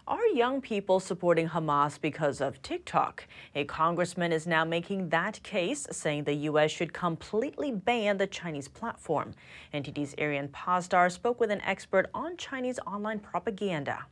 Are young people supporting Hamas because of TikTok? A congressman is now making that case, saying the U.S. should completely ban the Chinese platform. NTD's Arian Pasdar spoke with an expert on Chinese online propaganda.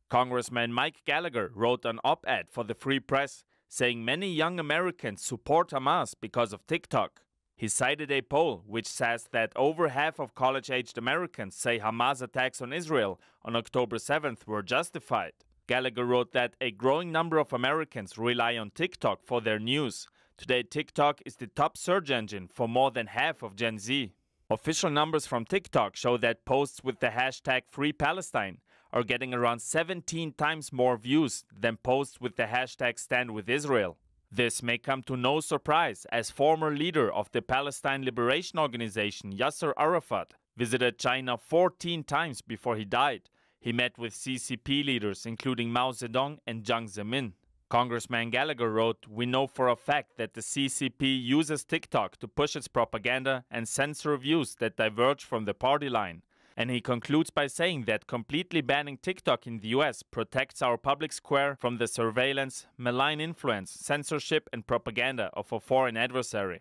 Congressman Mike Gallagher wrote an op-ed for the Free Press, saying many young Americans support Hamas because of TikTok. He cited a poll which says that over half of college-aged Americans say Hamas attacks on Israel on October 7th were justified. Gallagher wrote that a growing number of Americans rely on TikTok for their news. Today, TikTok is the top search engine for more than half of Gen Z. Official numbers from TikTok show that posts with the hashtag Free Palestine are getting around 17 times more views than posts with the hashtag Stand with Israel. This may come to no surprise, as former leader of the Palestine Liberation Organization, Yasser Arafat, visited China 14 times before he died. He met with CCP leaders, including Mao Zedong and Jiang Zemin. Congressman Gallagher wrote, "We know for a fact that the CCP uses TikTok to push its propaganda and censor views that diverge from the party line." And he concludes by saying that completely banning TikTok in the US protects our public square from the surveillance, malign influence, censorship and propaganda of a foreign adversary.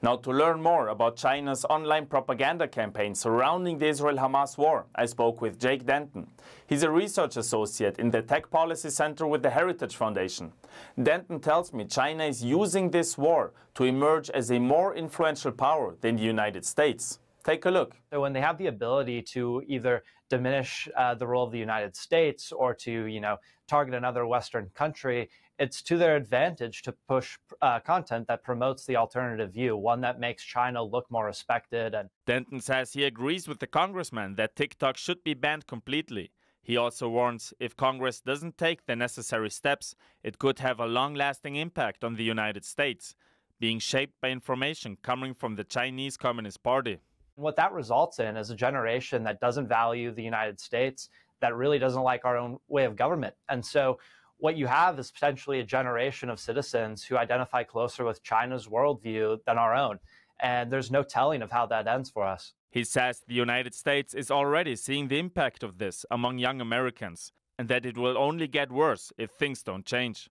Now, to learn more about China's online propaganda campaign surrounding the Israel-Hamas war, I spoke with Jake Denton. He's a research associate in the Tech Policy Center with the Heritage Foundation. Denton tells me China is using this war to emerge as a more influential power than the United States. Take a look. So when they have the ability to either diminish the role of the United States or to, target another Western country, it's to their advantage to push content that promotes the alternative view, one that makes China look more respected. And Denton says he agrees with the congressman that TikTok should be banned completely. He also warns if Congress doesn't take the necessary steps, it could have a long-lasting impact on the United States, being shaped by information coming from the Chinese Communist Party. What that results in is a generation that doesn't value the United States, that really doesn't like our own way of government. And so what you have is potentially a generation of citizens who identify closer with China's worldview than our own. And there's no telling of how that ends for us. He says the United States is already seeing the impact of this among young Americans, and that it will only get worse if things don't change.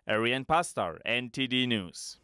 Arian Pasdar, NTD News.